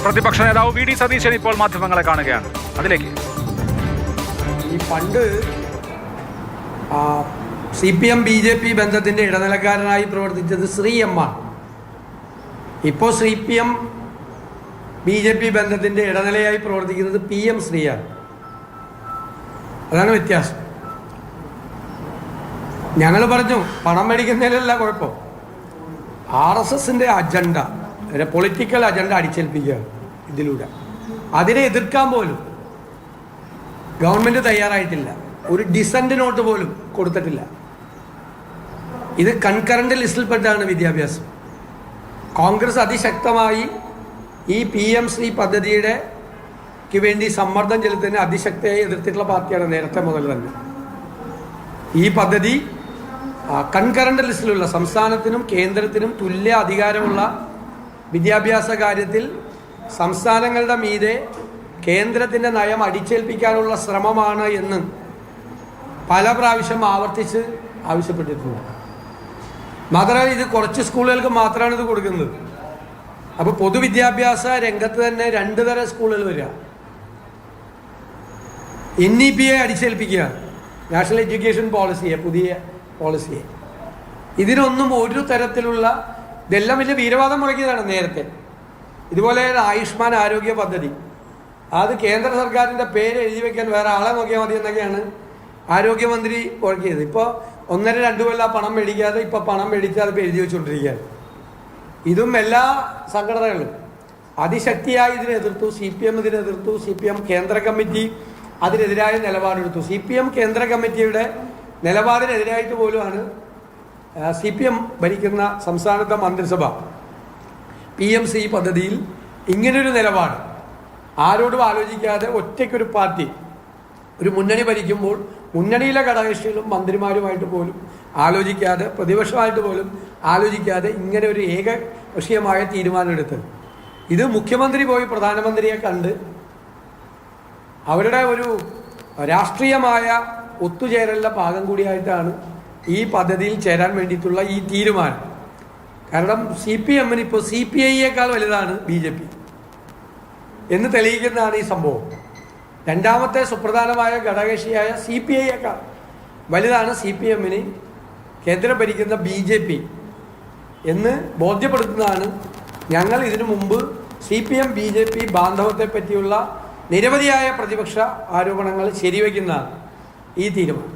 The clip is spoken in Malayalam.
പ്രതിപക്ഷ നേതാവ് വി ഡി സതീശൻ ഇപ്പോൾ മാധ്യമങ്ങളെ കാണുകയാണ്. അതിലേക്ക് ഈ പണ്ട് CPM BJP ബന്ധത്തിൻ്റെ ഇടനിലക്കാരനായി പ്രവർത്തിച്ചത് ശ്രീ എം ആണ്. ഇപ്പോൾ CPM BJP ബന്ധത്തിൻ്റെ ഇടനിലയായി പ്രവർത്തിക്കുന്നത് PM ശ്രീയാണ്. അതാണ് വ്യത്യാസം. ഞങ്ങൾ പറഞ്ഞു പണം മേടിക്കുന്നതിലല്ല കുഴപ്പം, RSSൻ്റെ അജണ്ട, ഒരു പൊളിറ്റിക്കൽ അജണ്ട അടിച്ചേൽപ്പിക്കുകയാണ് ഇതിലൂടെ. അതിനെ എതിർക്കാൻ പോലും ഗവൺമെൻറ് തയ്യാറായിട്ടില്ല. ഒരു ഡിസെൻറ്റ് നോട്ട് പോലും കൊടുത്തിട്ടില്ല. ഇത് കൺകറന്റ് ലിസ്റ്റിൽപ്പെട്ടാണ് വിദ്യാഭ്യാസം. കോൺഗ്രസ് അതിശക്തമായി ഈ PM ശ്രീ പദ്ധതിയുടെ വേണ്ടി സമ്മർദ്ദം ചെലുത്തുന്ന അതിശക്തിയായി എതിർത്തിട്ടുള്ള പാർട്ടിയാണ് നേരത്തെ മുതൽ തന്നെ. ഈ പദ്ധതി കൺകറന്റ് ലിസ്റ്റിലുള്ള സംസ്ഥാനത്തിനും കേന്ദ്രത്തിനും തുല്യ അധികാരമുള്ള വിദ്യാഭ്യാസ കാര്യത്തിൽ സംസ്ഥാനങ്ങളുടെ മീതെ കേന്ദ്രത്തിൻ്റെ നയം അടിച്ചേൽപ്പിക്കാനുള്ള ശ്രമമാണ് എന്ന് പല പ്രാവശ്യം ആവർത്തിച്ച് ആവശ്യപ്പെട്ടിട്ടുണ്ട്. മാത്രമല്ല ഇത് കുറച്ച് സ്കൂളുകൾക്ക് മാത്രമാണ് ഇത് കൊടുക്കുന്നത്. അപ്പോൾ പൊതുവിദ്യാഭ്യാസ രംഗത്ത് തന്നെ 2 തരം സ്കൂളുകൾ വരിക. NEP-യെ അടിച്ചേൽപ്പിക്കുക, നാഷണൽ എഡ്യൂക്കേഷൻ പോളിസിയെ, പുതിയ പോളിസിയെ. ഇതിനൊന്നും ഒരു തരത്തിലുള്ള, ഇതെല്ലാം വലിയ വീരവാദം മുടക്കിയതാണ് നേരത്തെ. ഇതുപോലെ ആയുഷ്മാൻ ആരോഗ്യ പദ്ധതി, അത് കേന്ദ്ര സർക്കാരിൻ്റെ പേര് എഴുതി വയ്ക്കാൻ വേറെ ആളെ നോക്കിയാൽ മതി എന്നൊക്കെയാണ് ആരോഗ്യമന്ത്രി മുടക്കിയത്. ഇപ്പോൾ 1.5-2 കൊല്ലം പണം മേടിക്കാതെ ഇപ്പോൾ പണം മേടിച്ചാൽ ഇപ്പോൾ എഴുതി വെച്ചുകൊണ്ടിരിക്കുകയാണ്. ഇതും എല്ലാ സംഘടനകളും അതിശക്തിയായി ഇതിനെ എതിർത്തു. CPM ഇതിനെ എതിർത്തു. CPM കേന്ദ്ര കമ്മിറ്റി അതിനെതിരായ നിലപാടെടുത്തു. CPM കേന്ദ്ര കമ്മിറ്റിയുടെ നിലപാടിനെതിരായിട്ട് പോലുമാണ് CPM ഭരിക്കുന്ന സംസ്ഥാനത്തെ മന്ത്രിസഭ PMC പദ്ധതിയിൽ ഇങ്ങനൊരു നിലപാട് ആരോടും ആലോചിക്കാതെ ഒറ്റയ്ക്കൊരു പാർട്ടി, ഒരു മുന്നണി ഭരിക്കുമ്പോൾ മുന്നണിയിലെ ഘടകകക്ഷികളും മന്ത്രിമാരുമായിട്ട് പോലും ആലോചിക്കാതെ, പ്രതിപക്ഷമായിട്ട് പോലും ആലോചിക്കാതെ ഇങ്ങനെ ഒരു ഏകപക്ഷീയമായ തീരുമാനമെടുത്ത്, ഇത് മുഖ്യമന്ത്രി പോയി പ്രധാനമന്ത്രിയെ കണ്ട് അവരുടെ ഒരു രാഷ്ട്രീയമായ ഒത്തുചേരലിൻ്റെ ഭാഗം കൂടിയായിട്ടാണ് ഈ പദ്ധതിയിൽ ചേരാൻ വേണ്ടിയിട്ടുള്ള ഈ തീരുമാനം. കാരണം CPM-ന് ഇപ്പോൾ CPI-യേക്കാൾ വലുതാണ് BJP എന്ന് തെളിയിക്കുന്നതാണ് ഈ സംഭവം. രണ്ടാമത്തെ സുപ്രധാനമായ ഘടകകക്ഷിയായ CPI-യേക്കാൾ വലുതാണ് CPM-ന് കേന്ദ്രം ഭരിക്കുന്ന BJP എന്ന് ബോധ്യപ്പെടുത്തുന്നതാണ്. ഞങ്ങൾ ഇതിനു മുമ്പ് CPM BJP ബാന്ധവത്തെ പറ്റിയുള്ള നിരവധിയായ പ്രതിപക്ഷ ആരോപണങ്ങൾ ശരിവയ്ക്കുന്നതാണ് ഈ തീരുമാനം.